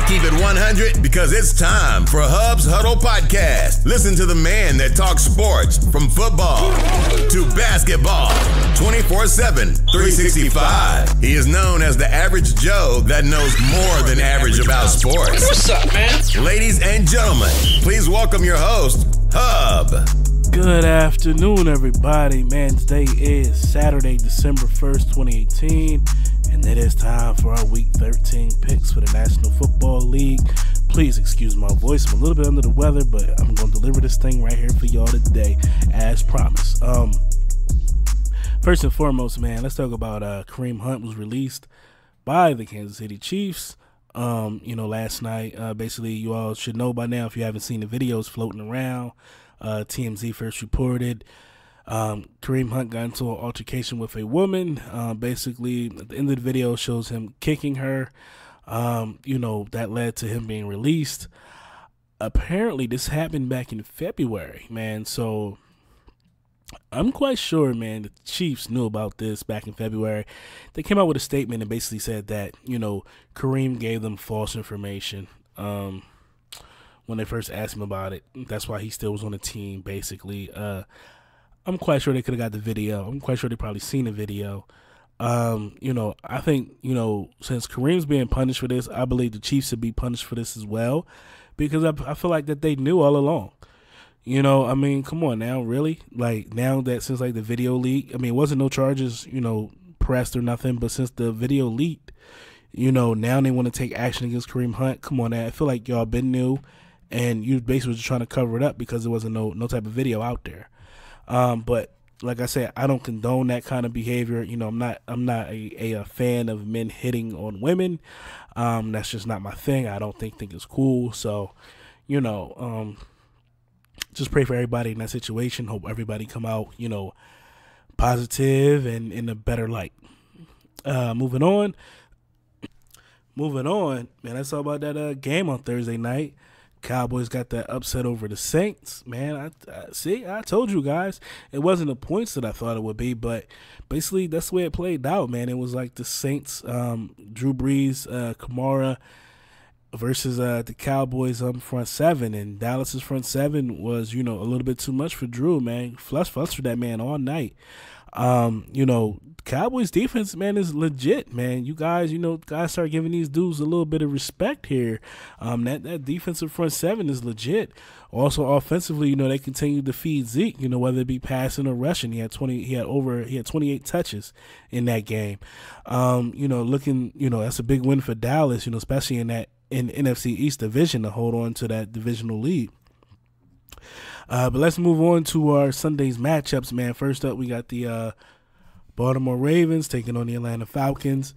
keep it 100 because it's time for Hub's Huddle Podcast. Listen to the man that talks sports from football to basketball 24/7, 365. He is known as the average Joe that knows more than average about sports. What's up, man? Ladies and gentlemen, please welcome your host, Hub. Good afternoon, everybody. Man, today is Saturday, December 1st, 2018, and it is time for our Week 13 picks for the National Football League. Please excuse my voice. I'm a little bit under the weather, but I'm going to deliver this thing right here for y'all today, as promised. First and foremost, man, let's talk about Kareem Hunt was released by the Kansas City Chiefs. Last night. Basically, you all should know by now if you haven't seen the videos floating around. TMZ first reported Kareem Hunt got into an altercation with a woman. Basically, at the end of the video shows him kicking her. That led to him being released. Apparently, this happened back in February, man. So I'm quite sure, man, the Chiefs knew about this back in February. They came out with a statement and basically said that, Kareem gave them false information when they first asked him about it. That's why he still was on the team, basically. I'm quite sure they could have got the video. I'm quite sure they probably seen the video. I think, since Kareem's being punished for this, I believe the Chiefs should be punished for this as well, because I feel like that they knew all along. Come on now, really? Like, now that since, the video leak, it wasn't no charges, pressed or nothing, but since the video leaked, now they want to take action against Kareem Hunt. Come on now, I feel like y'all been new, and you basically just trying to cover it up because there wasn't no type of video out there. But like I said, I don't condone that kind of behavior. I'm not a fan of men hitting on women. That's just not my thing. I don't think it's cool. So, just pray for everybody in that situation. Hope everybody come out, positive and in a better light. Moving on, man, that's all about that game on Thursday night. Cowboys got that upset over the Saints, man. I told you guys, it wasn't the points that I thought it would be, but basically that's the way it played out, man. It was like the Saints, Drew Brees, Kamara versus the Cowboys front seven, and Dallas's front seven was, a little bit too much for Drew, man. Flustered that man all night. Cowboys defense, man, is legit, man. You guys, guys start giving these dudes a little bit of respect here. That defensive front seven is legit. Also offensively, they continue to feed Zeke, whether it be passing or rushing. He had 28 touches in that game. That's a big win for Dallas, especially in NFC East division to hold on to that divisional lead. But let's move on to our Sunday's matchups, man. First up, we got the Baltimore Ravens taking on the Atlanta Falcons.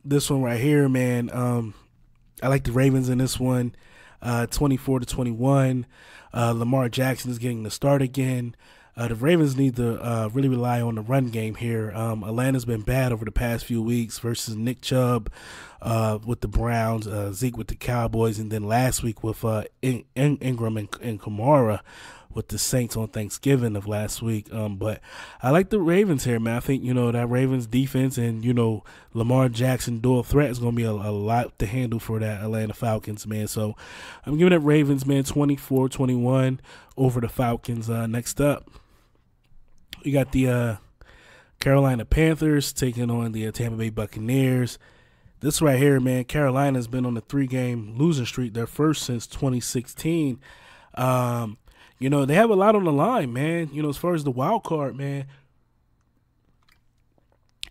This one right here, man, I like the Ravens in this one, 24-21. Lamar Jackson is getting the start again. The Ravens need to really rely on the run game here. Atlanta's been bad over the past few weeks versus Nick Chubb with the Browns, Zeke with the Cowboys, and then last week with Ingram and Kamara with the Saints on Thanksgiving of last week. But I like the Ravens here, man. I think, that Ravens defense and, Lamar Jackson dual threat is going to be a lot to handle for that Atlanta Falcons, man. So I'm giving it Ravens, man, 24-21 over the Falcons. Next up, we got the Carolina Panthers taking on the Tampa Bay Buccaneers. This right here, man, Carolina's been on a 3-game losing streak, their first since 2016. They have a lot on the line, man. As far as the wild card, man.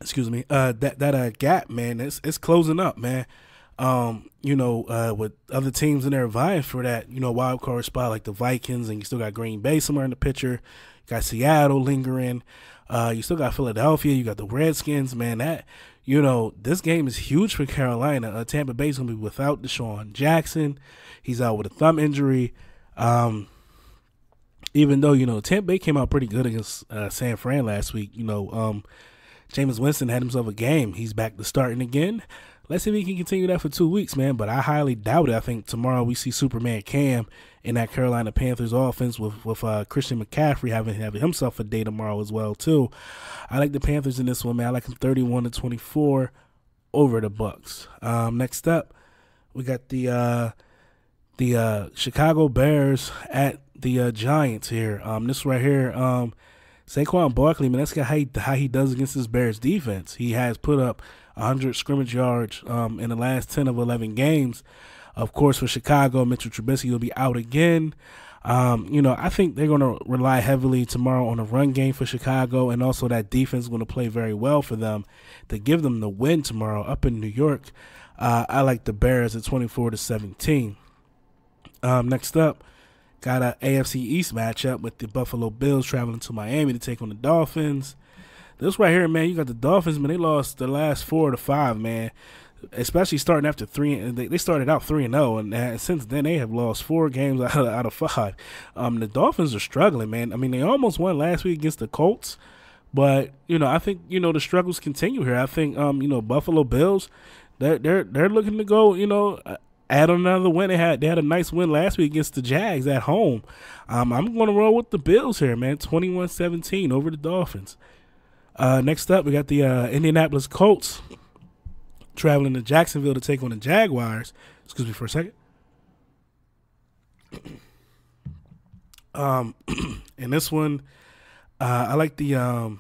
Excuse me. That gap, man, it's closing up, man. With other teams in there vying for that, wild card spot like the Vikings, and you still got Green Bay somewhere in the picture. You got Seattle lingering. You still got Philadelphia. You got the Redskins, man. This game is huge for Carolina. Tampa Bay's going to be without Deshaun Jackson. He's out with a thumb injury. Even though, Tampa Bay came out pretty good against San Fran last week, Jameis Winston had himself a game. He's back to starting again. Let's see if he can continue that for 2 weeks, man. But I highly doubt it. I think tomorrow we see Superman Cam in that Carolina Panthers offense with Christian McCaffrey having himself a day tomorrow as well, too. I like the Panthers in this one, man. I like them 31-24 over the Bucs. Next up, we got the Chicago Bears at the Giants here. This right here, Saquon Barkley, man, that's how he does against this Bears defense. He has put up 100 scrimmage yards in the last 10 of 11 games. Of course, for Chicago, Mitchell Trubisky will be out again. I think they're going to rely heavily tomorrow on a run game for Chicago, and also that defense is going to play very well for them to give them the win tomorrow up in New York. I like the Bears at 24-17. Next up, got an AFC East matchup with the Buffalo Bills traveling to Miami to take on the Dolphins. This right here, man, you got the Dolphins, man. They lost the last 4 to 5, man. Especially starting after 3, they started out 3-0, and since then they have lost 4 games out of 5. The Dolphins are struggling, man. I mean, they almost won last week against the Colts, but I think the struggles continue here. I think Buffalo Bills, they're looking to go, add another win. They had a nice win last week against the Jags at home. I'm going to roll with the Bills here, man. 21-17 over the Dolphins. Next up, we got the Indianapolis Colts traveling to Jacksonville to take on the Jaguars. Excuse me for a second. In this one, I like the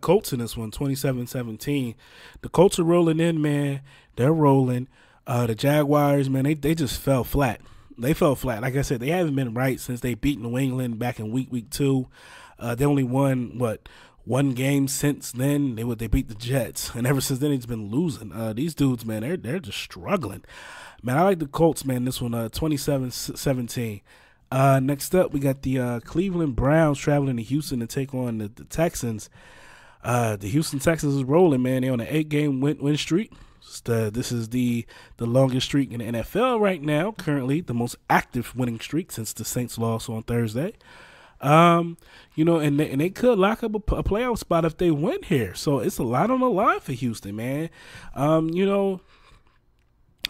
Colts in this one, 27-17. The Colts are rolling in, man. They're rolling. The Jaguars, man, they just fell flat. They fell flat. Like I said, they haven't been right since they beat New England back in week 2. They only won, one game since then. They beat the Jets, and ever since then he's been losing. These dudes, man, they're just struggling. Man, I like the Colts, man. This one, 27-17. Next up, we got the Cleveland Browns traveling to Houston to take on the Texans. The Houston Texans is rolling, man. They're on an 8-game win streak. This is the longest streak in the NFL right now. Currently, the most active winning streak since the Saints lost on Thursday. And they could lock up a playoff spot if they win here. So it's a lot on the line for Houston, man.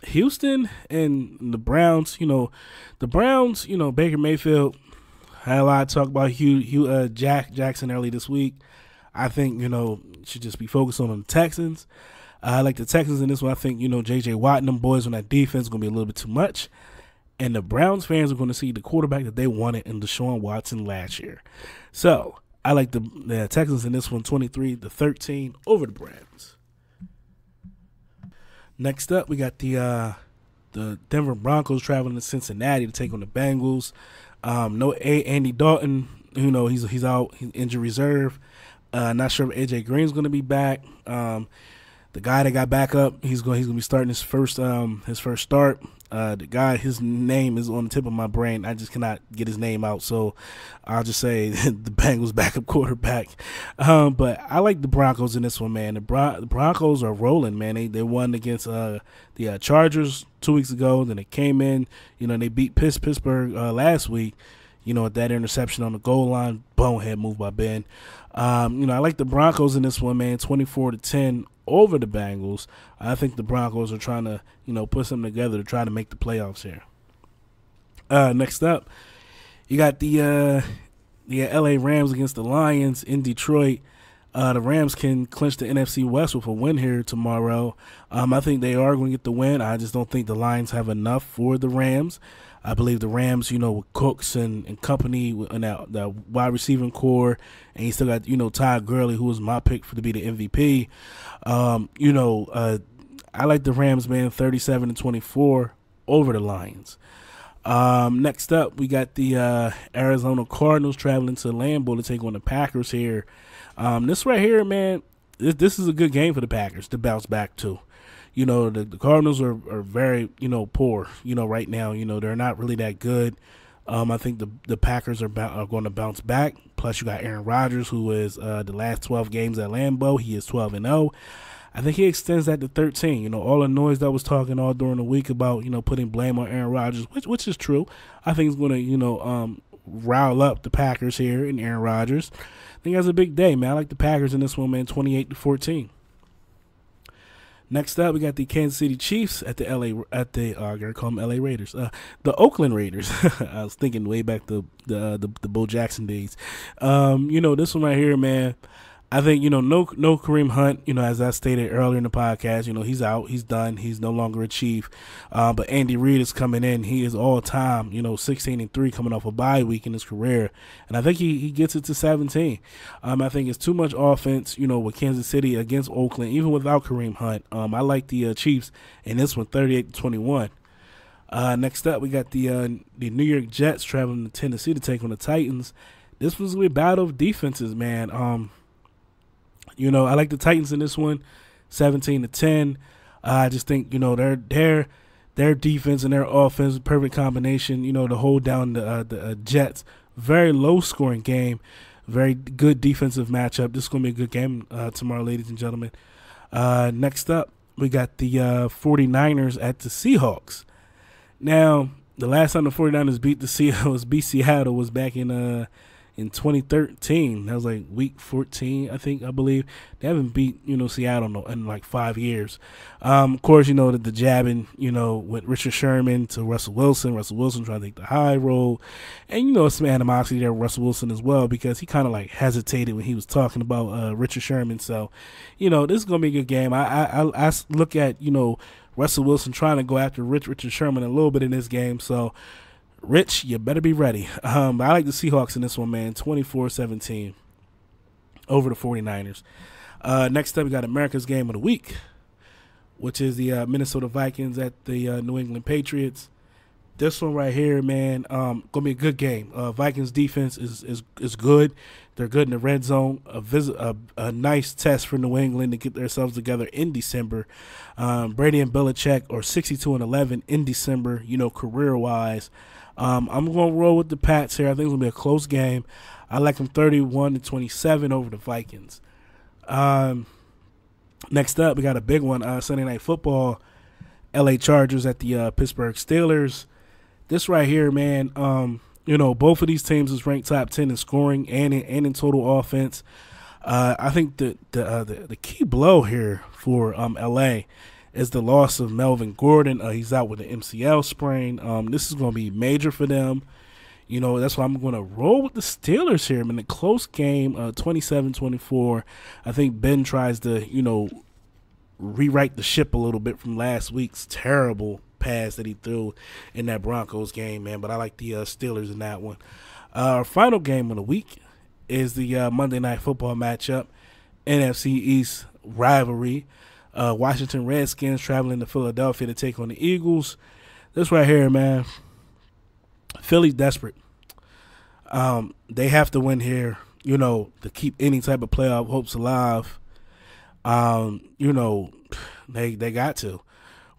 Houston and the Browns, Baker Mayfield had a lot of talk about Jackson early this week. I think, should just be focused on the Texans. I like the Texans in this one. I think, J.J. Watt and them boys on that defense is going to be a little bit too much. And the Browns fans are going to see the quarterback that they wanted in Deshaun Watson last year. So I like the Texans in this one, 23-13 over the Browns. Next up, we got the Denver Broncos traveling to Cincinnati to take on the Bengals. No Andy Dalton, he's out, he's injured reserve. Not sure if AJ Green's going to be back. The guy that got back up, he's going to be starting his first start. The guy, his name is on the tip of my brain. I just cannot get his name out, so I'll just say the Bengals backup quarterback. But I like the Broncos in this one, man. The Broncos are rolling, man. They won against the Chargers 2 weeks ago. Then they came in, they beat Pittsburgh last week. With that interception on the goal line, bonehead move by Ben. I like the Broncos in this one, man. 24-10 over the Bengals. I think the Broncos are trying to, put something together to try to make the playoffs here. Next up, you got the LA Rams against the Lions in Detroit. The Rams can clinch the NFC West with a win here tomorrow. I think they are going to get the win. I just don't think the Lions have enough for the Rams. I believe the Rams, with Cooks and company and that wide receiving core, and you still got, Todd Gurley, who was my pick to be the MVP. I like the Rams, man, 37-24 over the Lions. Next up, we got the Arizona Cardinals traveling to Lambeau to take on the Packers here. This right here, man, this is a good game for the Packers to bounce back to. The Cardinals are very, poor, right now. They're not really that good. I think the Packers are going to bounce back. Plus, you got Aaron Rodgers, who is the last 12 games at Lambeau. He is 12-0. I think he extends that to 13. All the noise that was talking all during the week about, putting blame on Aaron Rodgers, which is true. I think it's going to, rile up the Packers here and Aaron Rodgers. I think that's a big day, man. I like the Packers in this one, man, 28-14. Next up, we got the Kansas City Chiefs at the I gotta call them LA Raiders. The Oakland Raiders. I was thinking way back the Bo Jackson days. This one right here, man. I think, no Kareem Hunt, as I stated earlier in the podcast, he's out, he's done, he's no longer a Chief. But Andy Reid is coming in. He is all time, 16-3 coming off a bye week in his career. And I think he gets it to 17. I think it's too much offense, with Kansas City against Oakland, even without Kareem Hunt. I like the Chiefs in this one, 38-21. Next up, we got the New York Jets traveling to Tennessee to take on the Titans. This was a battle of defenses, man. I like the Titans in this one, 17-10. I just think their defense and their offense, perfect combination. To hold down the Jets. Very low scoring game, very good defensive matchup. This is gonna be a good game tomorrow, ladies and gentlemen. Next up, we got the 49ers at the Seahawks. Now, the last time the 49ers beat Seattle was back in 2013. That was like week 14, I believe. They haven't beat, Seattle in like 5 years. Of course, the jabbing, with Richard Sherman to Russell Wilson. Russell Wilson trying to take the high road. And, some animosity there with Russell Wilson as well, because he kind of like hesitated when he was talking about Richard Sherman. So, this is going to be a good game. I look at, Russell Wilson trying to go after Richard Sherman a little bit in this game. So, Rich, you better be ready. I like the Seahawks in this one, man. 24-17 over the 49ers. Next up, we got America's Game of the Week, which is the Minnesota Vikings at the New England Patriots. This one right here, man, going to be a good game. Vikings defense is good. They're good in the red zone. A nice test for New England to get themselves together in December. Brady and Belichick are 62-11 in December, career-wise. I'm going to roll with the Pats here. I think it's going to be a close game. I like them 31-27 over the Vikings. Next up, we got a big one, Sunday Night Football. LA Chargers at the Pittsburgh Steelers. This right here, man, both of these teams is ranked top 10 in scoring and in total offense. I think the key blow here for LA is the loss of Melvin Gordon. He's out with an MCL sprain. This is going to be major for them. That's why I'm going to roll with the Steelers here. In a close game, 27-24. I think Ben tries to, rewrite the ship a little bit from last week's terrible pass that he threw in that Broncos game, man. But I like the Steelers in that one. Our final game of the week is the Monday Night Football matchup, NFC East rivalry. Washington Redskins traveling to Philadelphia to take on the Eagles. This right here, man, Philly's desperate. They have to win here, to keep any type of playoff hopes alive. They got to.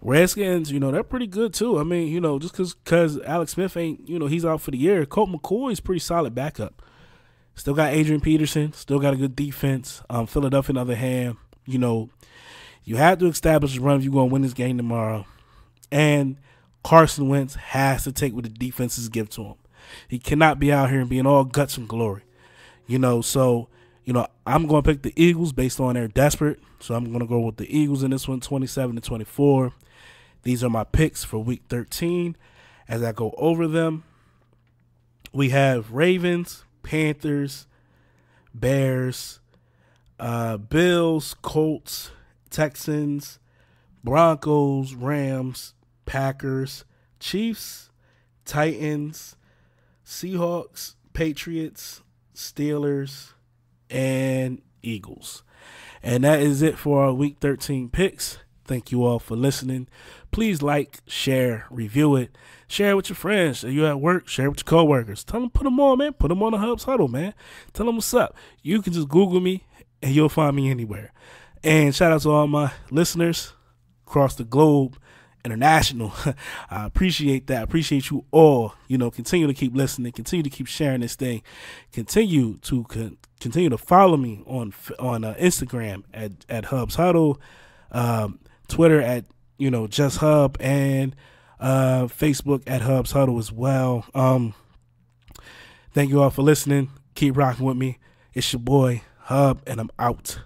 Redskins, they're pretty good too. I mean, just because Alex Smith ain't, he's out for the year. Colt McCoy is pretty solid backup. Still got Adrian Peterson. Still got a good defense. Philadelphia, on the other hand, you have to establish a run if you're going to win this game tomorrow. And Carson Wentz has to take what the defenses give to him. He cannot be out here and being all guts and glory. So, I'm going to pick the Eagles based on they're desperate. So I'm going to go with the Eagles in this one, 27-24. These are my picks for Week 13. As I go over them, we have Ravens, Panthers, Bears, Bills, Colts, Texans, Broncos, Rams, Packers, Chiefs, Titans, Seahawks, Patriots, Steelers, and Eagles. And that is it for our Week 13 picks. Thank you all for listening. Please like, share, review it. Share it with your friends. Are you at work? Share it with your coworkers. Tell them, put them on, man. Put them on the Hubs Huddle, man. Tell them what's up. You can just Google me, and you'll find me anywhere. And shout out to all my listeners across the globe, international. I appreciate that. I appreciate you all. Continue to keep listening. Continue to keep sharing this thing. Continue to follow me on Instagram at Hubs Huddle, Twitter at Just Hub, and Facebook at Hubs Huddle as well. Thank you all for listening. Keep rocking with me. It's your boy Hub, and I'm out.